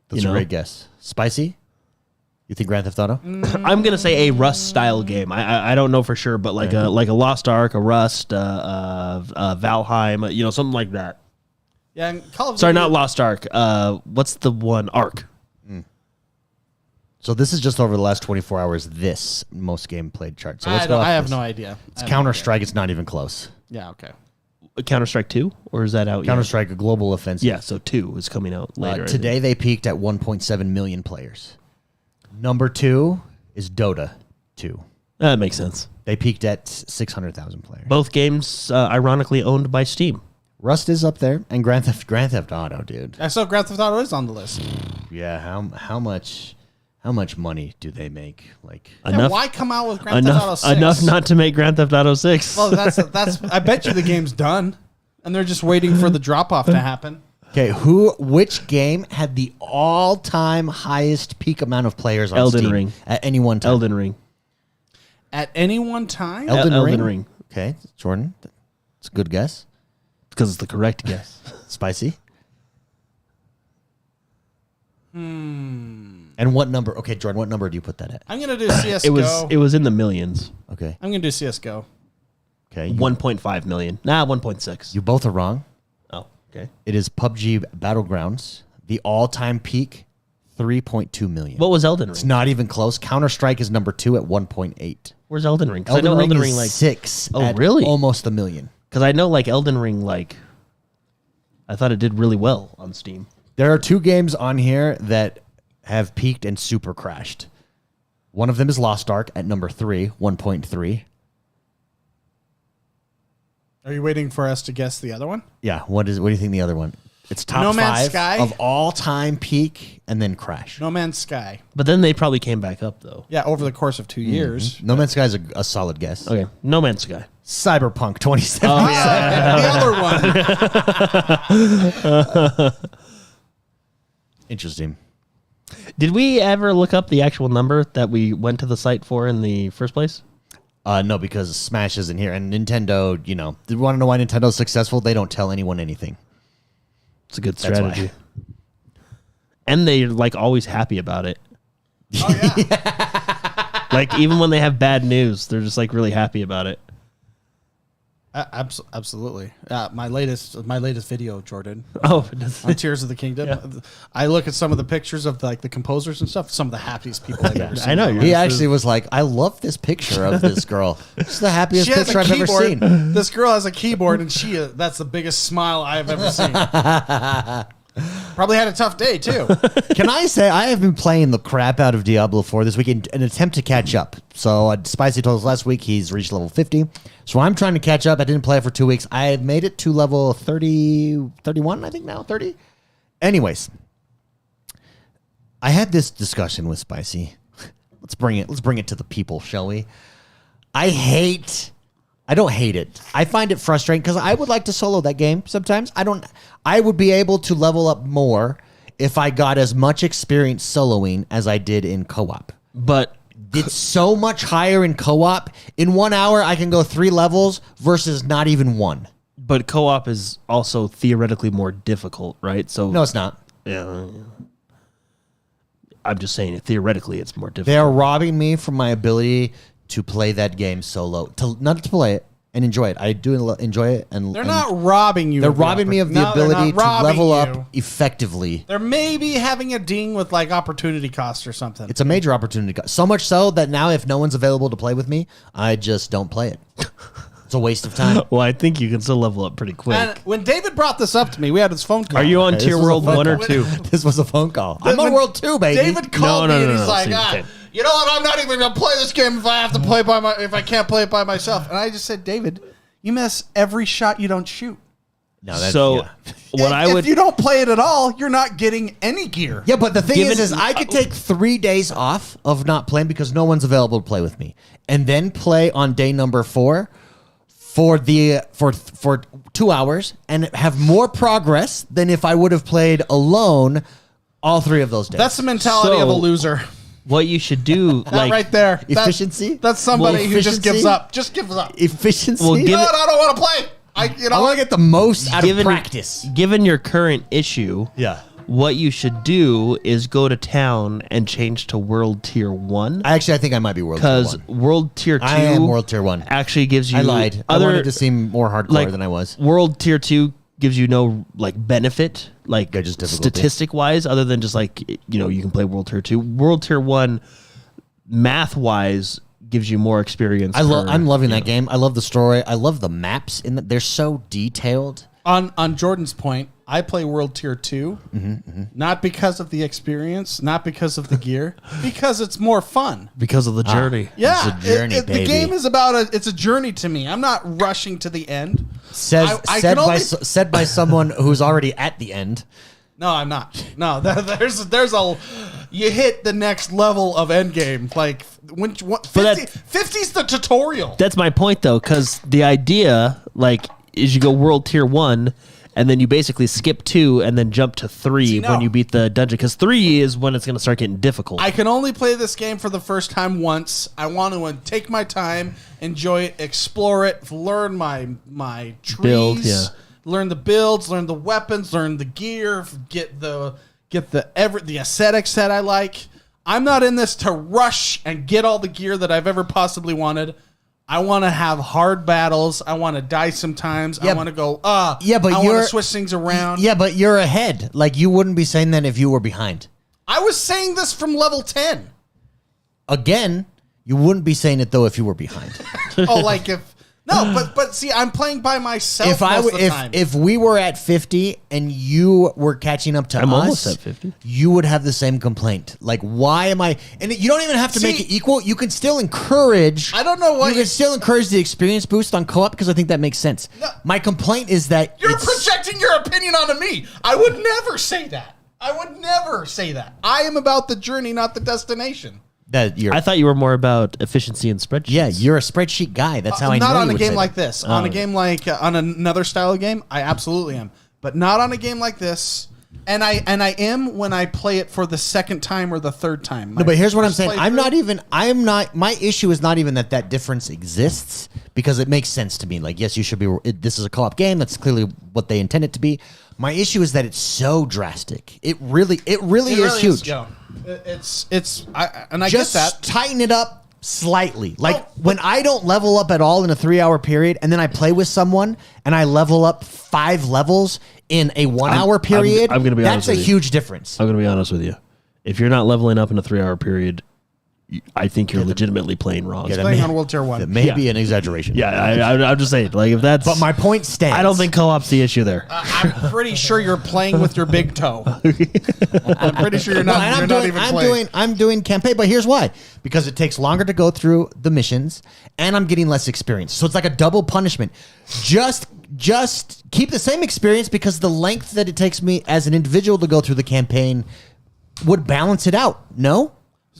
That's a great guess. Spicy? You think Grand Theft Auto? I'm gonna say a Rust style game. I don't know for sure, but like a Lost Ark, a Rust, Valheim, something like that. Yeah, and Call of Sorry, Duty- not Lost Ark. What's the one? Ark. So this is just over the last 24 hours. This most game played chart. So let's go. I have no idea. It's Counter Strike. It's not even close. Yeah, okay. Counter Strike 2, or is that out yet? Counter Strike, a global offensive. Yeah, so 2 is coming out later. Today they peaked at 1.7 million players. Number 2 is Dota 2. That makes sense. They peaked at 600,000 players. Both games, ironically, owned by Steam. Rust is up there, and Grand Theft Auto, dude. I saw Grand Theft Auto is on the list. Yeah, how much money do they make? Like Enough. Why come out with Grand Theft Auto 6? Enough not to make Grand Theft Auto 6. Well, that's. I bet you the game's done, and they're just waiting for the drop off to happen. okay, which game had the all-time highest peak amount of players on Elden Steam Ring. at any one time? Elden Ring. At any one time, Elden Ring. Okay, Jordan, it's a good guess. Because it's the correct guess. Spicy. And what number? Okay, Jordan, what number do you put that at? I'm gonna do CS:GO. It was in the millions. Okay. I'm gonna do CS:GO. Okay. 1.5 million. Nah, 1.6. You both are wrong. Oh, okay. It is PUBG Battlegrounds. The all-time peak, 3.2 million. What was Elden Ring? It's not even close. Counter-Strike is number 2 at 1.8. Where's Elden Ring? 'Cause I Elden know Ring Elden is Ring like 6 Oh, at really? almost a million. Because I know like Elden Ring like I thought it did really well on Steam. There are 2 games on here that have peaked and super crashed. One of them is Lost Ark at number 3, 1.3. Are you waiting for us to guess the other one? Yeah, what do you think the other one? It's top No Man's 5 Sky? of all-time peak and then crash. No Man's Sky. But then they probably came back up though. Yeah, over the course of 2 years. No Man's Sky is a solid guess. Okay, No Man's Sky. Cyberpunk 2077. Oh yeah. The other one. Interesting. Did we ever look up the actual number that we went to the site for in the first place? No, because Smash isn't here. And Nintendo, you want to know why Nintendo's successful? They don't tell anyone anything. It's a good That's why. strategy. And they're like always happy about it. Oh yeah. Like even when they have bad news, they're just like really happy about it. Absolutely. My latest video, Jordan, Oh, on Tears of the Kingdom. I look at some of the pictures of like the composers and stuff. Some of the happiest people I've ever seen. I know. He actually was like, I love this picture of this girl. It's the happiest She has picture a I've ever keyboard. seen. This girl has a keyboard, and that's the biggest smile I've ever seen. Probably had a tough day too. Can I say I have been playing the crap out of Diablo 4 this week in an attempt to catch up. So Spicy told us last week he's reached level 50. So I'm trying to catch up. I didn't play it for 2 weeks. I have made it to level 30, 31, I think now, 30. Anyways, I had this discussion with Spicy. Let's bring it to the people, shall we? I don't hate it. I find it frustrating because I would like to solo that game sometimes. I would be able to level up more if I got as much experience soloing as I did in co-op. But It's so much higher in co-op. In 1 hour, I can go 3 levels versus not even 1. But co-op is also theoretically more difficult, right? So No, it's not. yeah. I'm just saying it theoretically it's more difficult. They are robbing me from my ability to play that game solo. Not to play it and enjoy it. I do enjoy it. And They're not robbing you. They're robbing me of the ability to level up you. effectively. They're maybe having a ding with like opportunity cost or something. It's a major opportunity. So much so that now if no one's available to play with me, I just don't play it. It's a waste of time. Well, I think you can still level up pretty quick. And when David brought this up to me, we had his phone call. Are you on This tier was a world phone 1 or call. 2? This was a phone call. I'm on When World 2, baby. David called No, me no, and no, he's no, like, so you can't. you know what? I'm not even gonna play this game if I have to play if I can't play it by myself. And I just said, David, you miss every shot you don't shoot. No, that's, So yeah. what I would if you don't play it at all, you're not getting any gear. Yeah, but the thing Given- is I could take 3 days off of not playing because no one's available to play with me, and then play on day number 4 for 2 hours and have more progress than if I would have played alone all 3 of those days. That's the mentality of a So- loser. what you should do That like right there. Efficiency? That's somebody Well, who just gives efficiency? up. Just gives up. efficiency. Well, You give know it- what? I don't want to play. I want to get the most out of given practice. given your current issue, Yeah. what you should do is go to town and change to World Tier 1. I think I might be World Tier 1. Because World Tier 2 I am World Tier 1. actually gives you... I lied. I wanted to seem more hardcore than I was. World Tier 2 gives you no benefit, just statistic-wise, other than just you can play World Tier 2. World Tier 1, math-wise, gives you more experience. I'm loving that game. I love the story. I love the maps. They're so detailed. On Jordan's point, I play World Tier 2, not because of the experience, not because of the gear, because it's more fun. Because of the journey. Yeah, it's a journey, the game is it's a journey to me. I'm not rushing to the end. Said by someone who's already at the end. No, I'm not. No, you hit the next level of endgame. 50's the tutorial. That's my point, though, because the idea, is you go World Tier 1, and then you basically skip 2 and then jump to 3 when you beat the dungeon. Because 3 is when it's going to start getting difficult. I can only play this game for the first time once. I want to take my time, enjoy it, explore it, learn my trees, learn the builds, learn the weapons, learn the gear, get the aesthetics that I like. I'm not in this to rush and get all the gear that I've ever possibly wanted. I want to have hard battles. I want to die sometimes. I want to go, I want to switch things around. Yeah, but you're ahead. You wouldn't be saying that if you were behind. I was saying this from level 10. Again, you wouldn't be saying it, though, if you were behind. But see, I'm playing by myself most of the time. If we were at 50 and you were catching up to I'm us, almost at 50. You would have the same complaint. Why am I? And you don't even have to make it equal. You can still encourage. I don't know what you can still encourage the experience boost on co-op because I think that makes sense. No, my complaint is that you're projecting your opinion onto me. I would never say that. I am about the journey, not the destination. I thought you were more about efficiency and spreadsheets. Yeah, you're a spreadsheet guy. That's how I know. Not on a game like this. On a game on another style of game, I absolutely am. But not on a game like this. And I am when I play it for the second time or the third time. No, but here's what I'm saying. My issue is not even that difference exists because it makes sense to me. Yes, you should be. This is a co-op game. That's clearly what they intend it to be. My issue is that it's so drastic. It really is huge. I just get that. Tighten it up slightly. When I don't level up at all in a 3-hour period, and then I play with someone and I level up 5 levels in a 1-hour period, I'm gonna be honest that's with a huge difference. I'm going to be honest with you. If you're not leveling up in a 3-hour period, I think you're legitimately playing wrong. He's playing on World Tier 1. That may be an exaggeration. Yeah, I'm just saying. If that's... But my point stands. I don't think co-op's the issue there. I'm pretty sure you're playing with your big toe. I'm pretty sure you're not. I'm doing campaign, but here's why: because it takes longer to go through the missions, and I'm getting less experience. So it's like a double punishment. Just keep the same experience because the length that it takes me as an individual to go through the campaign would balance it out. No.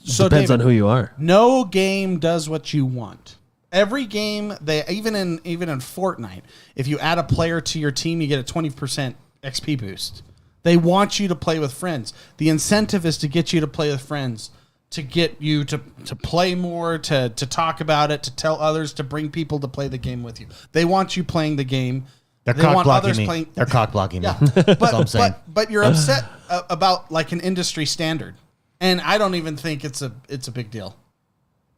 So depends on who you are. No game does what you want. Every game, even in Fortnite, if you add a player to your team, you get a 20% XP boost. They want you to play with friends. The incentive is to get you to play with friends, to get you to play more, to talk about it, to tell others, to bring people to play the game with you. They want you playing the game. They're cock blocking me. They're cock blocking me. That's all I'm saying. But you're upset about an industry standard. And I don't even think it's a big deal.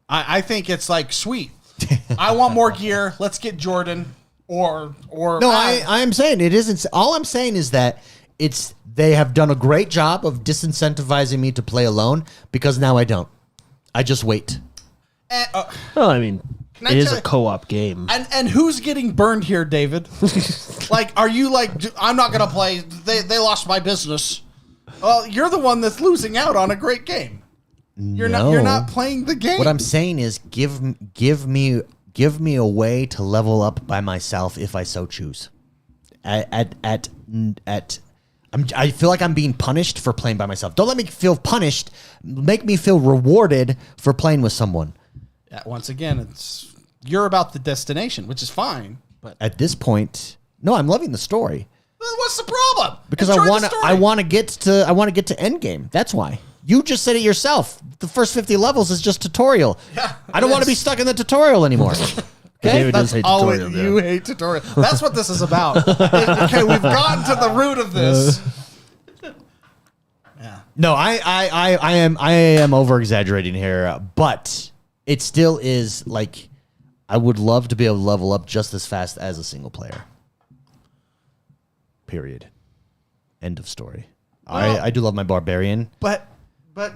I think it's sweet. I want more gear. Let's get Jordan or no. I am saying it isn't. All I'm saying is that they have done a great job of disincentivizing me to play alone because now I don't. I just wait. Well, I mean, it is a co-op game. And who's getting burned here, David? Are you I'm not gonna play? They lost my business. Well, you're the one that's losing out on a great game. You're not playing the game. What I'm saying is give me a way to level up by myself if I so choose. I feel like I'm being punished for playing by myself. Don't let me feel punished. Make me feel rewarded for playing with someone. Yeah, once again, you're about the destination, which is fine. But at this point, no, I'm loving the story. What's the problem? Because I want to get to endgame. That's why. You just said it yourself. The first 50 levels is just tutorial. Yeah, I don't want to be stuck in the tutorial anymore. Okay? David does hate tutorial. You hate tutorial. That's what this is about. Okay, we've gotten to the root of this. No, I am over exaggerating here, but it still is like I would love to be able to level up just as fast as a single player. Period. End of story. Well, I do love my barbarian. But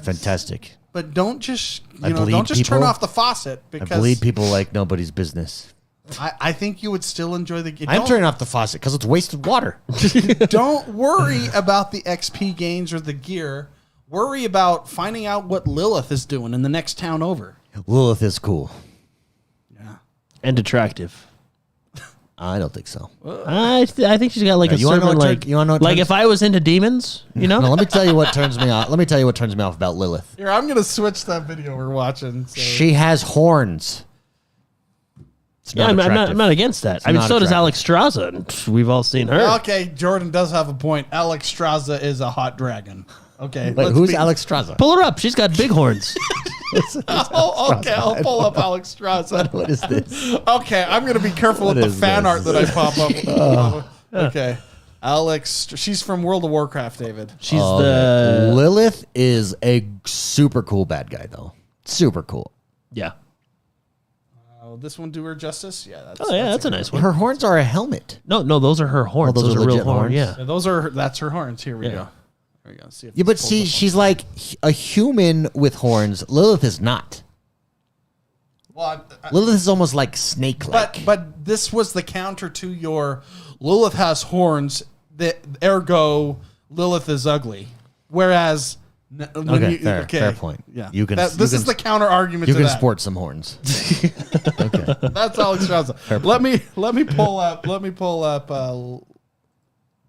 Fantastic. But don't just bleed don't just turn people. off the faucet I because bleed people like nobody's business. I think you would still enjoy the game. I'm turning off the faucet because it's wasted water. Don't worry about the XP gains or the gear. Worry about finding out what Lilith is doing in the next town over. Lilith is cool. Yeah. And attractive. I don't think so. I think she's got like a you wanna know certain what like you wanna know what like turns- if I was into demons, you know. No, let me tell you what turns me off. Let me tell you what turns me off about Lilith. Here, I'm gonna switch that video we're watching. So. She has horns. It's Yeah, not I'm attractive. not against that. I mean, not so does attractive. Alex Straza, and we've all seen her. Okay, Jordan does have a point. Alex Straza is a hot dragon. Okay, Wait, let's who's be- Alex Straza? Pull her up. She's got big horns. Oh, okay, I'll pull up Alex Straza. What is this? Okay, I'm gonna be careful What with the is fan this? art that I pop up. Okay, Alex, she's from World of Warcraft, David. She's Oh, the Lilith is a super cool bad guy, though. Super cool. yeah. This one do her justice? Yeah. That's, Oh yeah, that's a nice one. Her horns are a helmet. No, those are her horns. those are real legit horns. horns? Yeah. Yeah, those are that's her horns. Here we Yeah. go. There we go. See if Yeah, this but pulls see, up. she's like a human with horns. Lilith is not. Well, Lilith is almost like snake-like. but this was the counter to your Lilith has horns. Ergo Lilith is ugly. Whereas Okay, fair point. Yeah, You can- this you is can- the counter argument. you to can that. sport some horns. Okay. That's Alex Straza. Let me pull up.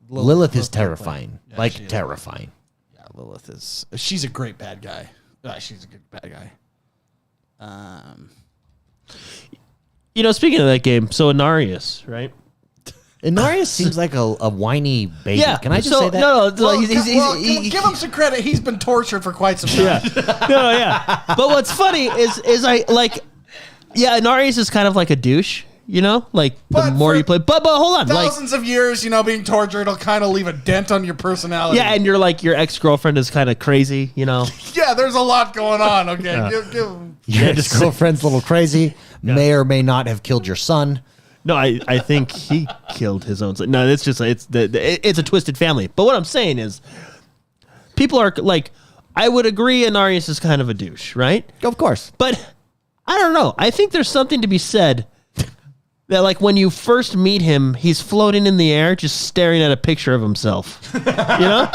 Lilith is terrifying. Yeah, Like, she is. terrifying. Yeah, Lilith is. She's a great bad guy. She's a good bad guy. You know, speaking of that game, so Inarius, right? Inarius seems like a whiny baby. Yeah. Can I just so, say that? No, no. Well, He's give him some credit. He's been tortured for quite some time. no, yeah. But what's funny is I like, yeah, Inarius is kind of like a douche, you know, like But the more for you play. But hold on, like, Thousands of years, being tortured, it'll kind of leave a dent on your personality. yeah, and you're like your ex girlfriend is kind of crazy, you know. Yeah, there's a lot going on. Okay, give him. Your ex-girlfriend's a little crazy. May or may not have killed your son. No, I think he killed his own son. No, it's just it's it's a twisted family. But what I'm saying is, people are like, I would agree, Inarius is kind of a douche, right? Of course. But I don't know. I think there's something to be said that, like, when you first meet him, he's floating in the air, just staring at a picture of himself. You know?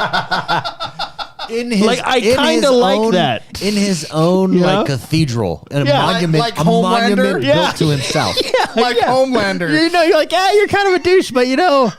In his, Like, I in kinda his like own- that. in his own You like know? cathedral, and Yeah. a monument, Like a Homelander? monument Yeah. built to himself. Like Homelander. You know, you're like, you're kind of a douche, but you know,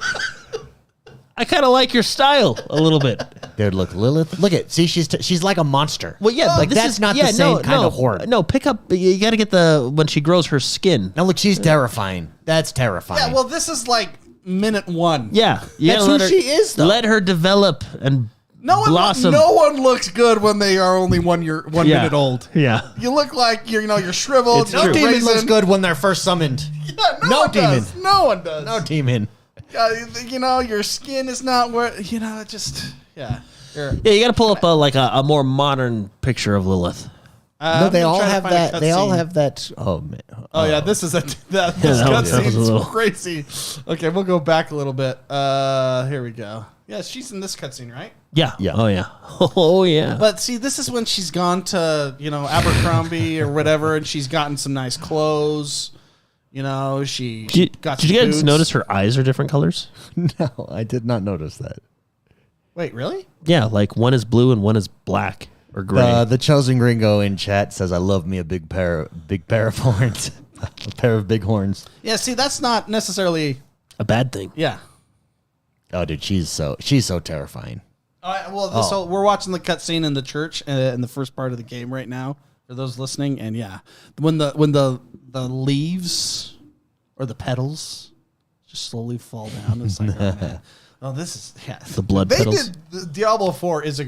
I kind of like your style a little bit. Dude, look, Lilith. Look at she's like a monster. Well, yeah, like this that's is not the same kind of horror. No, pick up. You got to get when she grows her skin. Now look, she's terrifying. That's terrifying. Yeah, well, this is like minute one. Yeah, you That's gotta who let her, she is, though. Let her develop and blossom. No one looks good when they are only 1 minute old. Yeah. You look like you're shriveled. It's you're true. no demon raisin. looks good when they're first summoned. Yeah, No one demon. does. No one does. No demon. Your skin is not where it just yeah. Here. Yeah, you got to pull up a more modern picture of Lilith. No, I'm they gonna all try to have find a that. They all cutscene. have that. Oh man. Oh yeah, this is this that was a cutscene's little- crazy. Okay, we'll go back a little bit. Here we go. Yeah, she's in this cutscene, right? Yeah. Yeah. Oh yeah. Oh yeah. But see, this is when she's gone to Abercrombie or whatever, and she's gotten some nice clothes. She got. Did some you guys boots. notice her eyes are different colors? No, I did not notice that. Wait, really? Yeah, like one is blue and one is black or gray. The chosen gringo in chat says, "I love me a big pair of horns, a pair of big horns." Yeah. See, that's not necessarily. a bad thing. Yeah. Oh, dude, she's so terrifying. All right, well, so we're watching the cutscene in the church in the first part of the game right now. For those listening, and yeah, when the leaves or the petals just slowly fall down, it's like, oh man, oh this is The blood they petals. did Diablo 4 is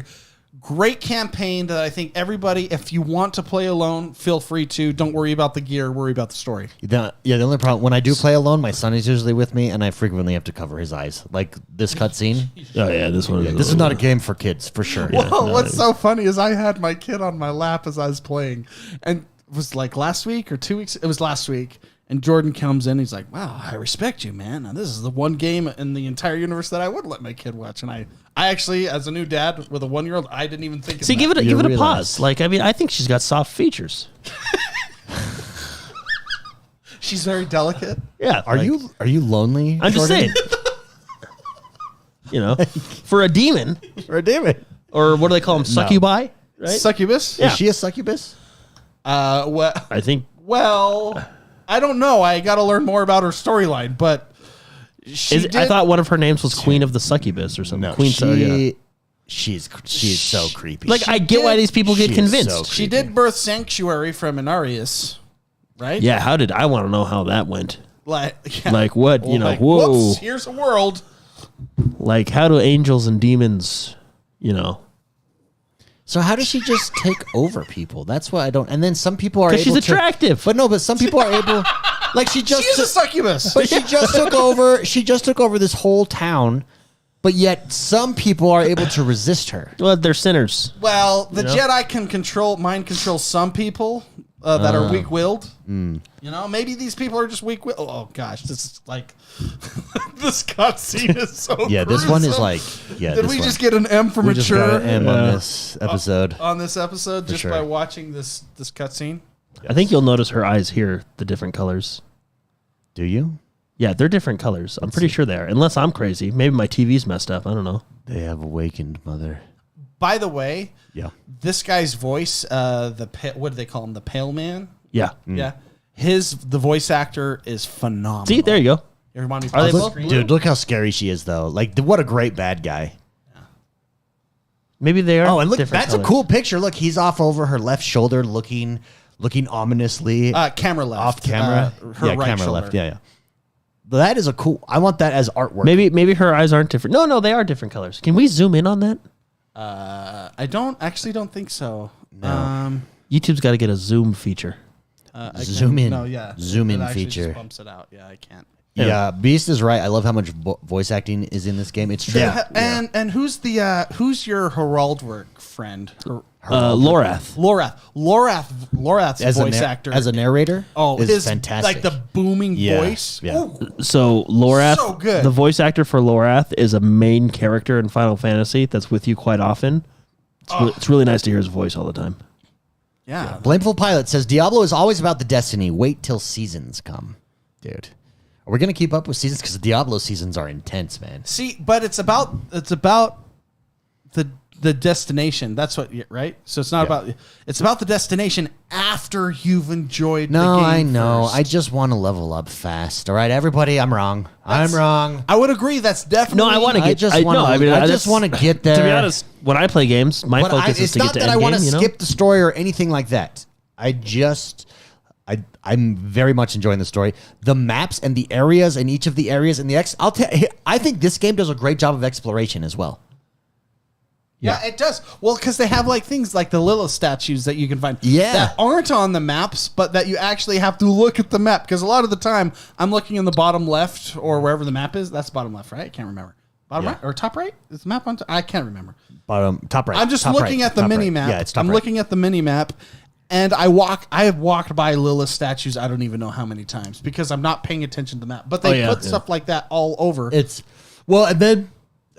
Great campaign that I think everybody, if you want to play alone, feel free to. Don't worry about the gear. Worry about the story. The only problem, when I do play alone, my son is usually with me, and I frequently have to cover his eyes. Like this cutscene. Oh, yeah, this one. This is not a game for kids, for sure. Well, what's so funny is I had my kid on my lap as I was playing. And it was like last week or 2 weeks. It was last week. And Jordan comes in. He's like, wow, I respect you, man. Now, this is the one game in the entire universe that I would let my kid watch. And I actually, as a new dad with a 1-year-old, I didn't even think of See, that. give it a pause. Like, I mean, I think she's got soft features. She's very delicate. Yeah. Are you lonely? I'm just Jordan? saying. For a demon. For a demon. Or what do they call them? Succubi? Right? Succubus? Yeah. Is she a succubus? Well, I think. well, I don't know. I got to learn more about her storyline, but I thought one of her names was Queen of the Succubus or something. No, Queen. she's so creepy. Like, I get why these people get She is convinced. so she did birth Sanctuary from Inarius, right? Yeah, I want to know how that went. Like, yeah. Like what, Like, whoa. whoops, here's a world. Like, how do angels and demons, So how does she just take over people? That's what I don't. And then some people are able Because she's to, attractive. but no, but some people are able. Like she just. She's a succubus. But she just took over. She just took over this whole town. But yet some people are able to resist her. Well, they're sinners. Well, the Jedi can mind control some people that are weak-willed. Maybe these people are just weak-willed. Oh gosh, this is like this cutscene is so. Yeah, this one is like. Yeah, Did we just get an M for we just got mature an M on this episode? on this episode just sure. by watching this cutscene? I think you'll notice her eyes here, the different colors. Do you? Yeah, they're different colors. I'm pretty sure they are. Unless I'm crazy. Maybe my TV's messed up. I don't know. They have awakened, mother. By the way, Yeah. this guy's voice, what do they call him? The Pale Man? Yeah. Yeah. The voice actor is phenomenal. See, there you go. Everybody Are they look, both- Dude, look how scary she is, though. Like, what a great bad guy. Maybe they are. Oh, and look, different that's colors. a cool picture. Look, he's off over her left shoulder, looking ominously camera left. off camera. Her right camera shoulder. left. Yeah. But that is a cool. I want that as artwork. Maybe her eyes aren't different. No, they are different colors. Can we zoom in on that? I don't think so. YouTube's got to get a zoom feature. Zoom in. No, yeah. Zoom in It actually feature. just bumps it out. Yeah, I can't. Yeah, Beast is right. I love how much voice acting is in this game. It's true. And who's your Heraldwork friend? Lorath. Lorath's voice actor as a narrator. is is fantastic. like the booming voice. Yeah. Ooh. So Lorath, So good. the voice actor for Lorath is a main character in Final Fantasy that's with you quite often. It's really nice to hear his voice all the time. Yeah. Blameful Pilot says Diablo is always about the destiny. Wait till seasons come, dude. Are we gonna keep up with seasons? Because the Diablo seasons are intense, man. See, but it's about the destination. That's what, right? So it's not about. It's about the destination after you've enjoyed. No, the game I know. First. I just want to level up fast. All right, everybody, I'm wrong. I'm wrong. I would agree. That's definitely. No, I want to I get. just I want to. I just want to get there. To be honest, when I play games, my But focus is it's to get not to that end I want to game. skip the story or anything like that. I'm very much enjoying the story. The maps and the areas and each of the areas and I think this game does a great job of exploration as well. Yeah, it does. Well, because they have like things like the Lilith statues that you can find that aren't on the maps, but that you actually have to look at the map. Because a lot of the time, I'm looking in the bottom left or wherever the map is. That's bottom left, right? I can't remember. Bottom right or top right? Is the map on? I can't remember. Top right. I'm just top looking right, at the top mini right. map. Yeah, it's top I'm right. looking at the mini map, and I have walked by Lilith statues. I don't even know how many times because I'm not paying attention to the map. But they put stuff like that all over. And then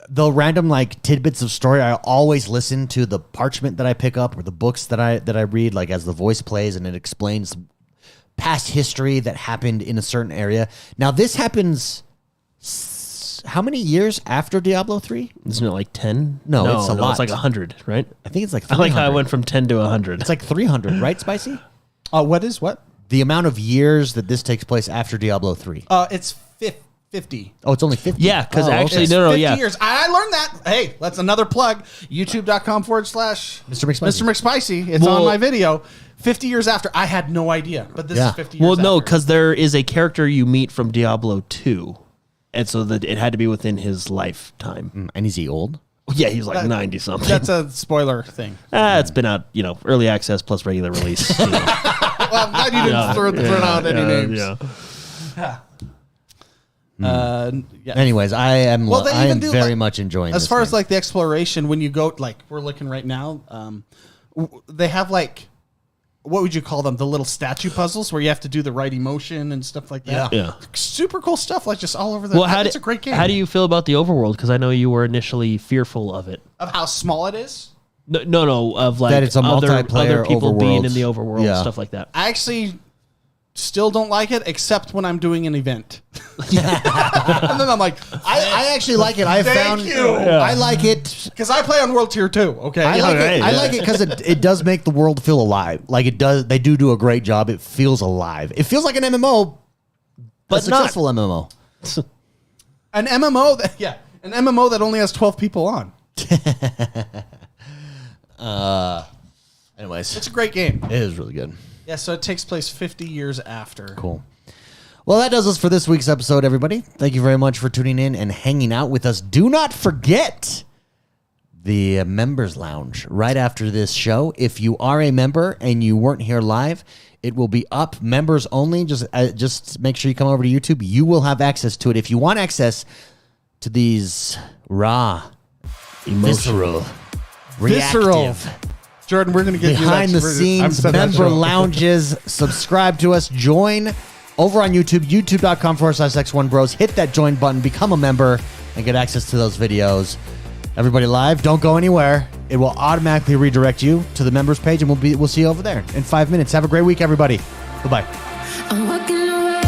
the random like tidbits of story. I always listen to the parchment that I pick up or the books that I read, like as the voice plays and it explains past history that happened in a certain area. Now this happens. How many years after Diablo 3? Isn't it like 10? No, it's a lot. It's like 100, right? I think it's like I 300. like how I went from 10 to 100. It's like 300, right, Spicy? What is what? The amount of years that this takes place after Diablo 3. It's 50. Oh, it's only 50. Yeah, because actually, It's no, 50 yeah. years. I learned that. Hey, that's another plug. YouTube.com/Mr. McSpicy. It's on my video. 50 years after. I had no idea, but this is 50 years Well, no, after. because there is a character you meet from Diablo 2, and so that it had to be within his lifetime. And is he old? Yeah, he's like 90 something. That's a spoiler thing. It's been out, early access plus regular release. Well, I'm glad you didn't throw out any names. Yeah. Anyways, I am Well, they I even am do, very like, much enjoying As this far game. as like the exploration, when you go, like we're looking right now, they have like, what would you call them? The little statue puzzles where you have to do the right emotion and stuff like that. Yeah. Super cool stuff, like just all over the. Well, It's a great game. How do you feel about the overworld? Because I know you were initially fearful of it. Of how small it is? No, of like That it's a other multiplayer people being overworld. in the overworld, Yeah. stuff like that. I actually still don't like it, except when I'm doing an event. And then I'm like, I actually like it. I Thank found you. I like it. because I play on World Tier 2, okay? I like right, it. I yeah. like it because it does make the world feel alive. Like it does. They do a great job. It feels alive. It feels like an MMO, but a not. successful MMO. An MMO that only has 12 people on. Anyways, It's a great game. it is really good. Yeah, so it takes place 50 years after. Cool. Well, that does us for this week's episode, everybody. Thank you very much for tuning in and hanging out with us. Do not forget the members lounge right after this show. If you are a member and you weren't here live, it will be up, members only. Just make sure you come over to YouTube. You will have access to it. If you want access to these raw, visceral, reactive, Jordan, we're going to get behind you the scenes member lounges, subscribe to us, join over on YouTube, youtube.com/XoneBros. Hit that join button, become a member, and get access to those videos. Everybody live, don't go anywhere. It will automatically redirect you to the members page, and we'll see you over there in 5 minutes. Have a great week, everybody. Bye-bye. I'm walking away.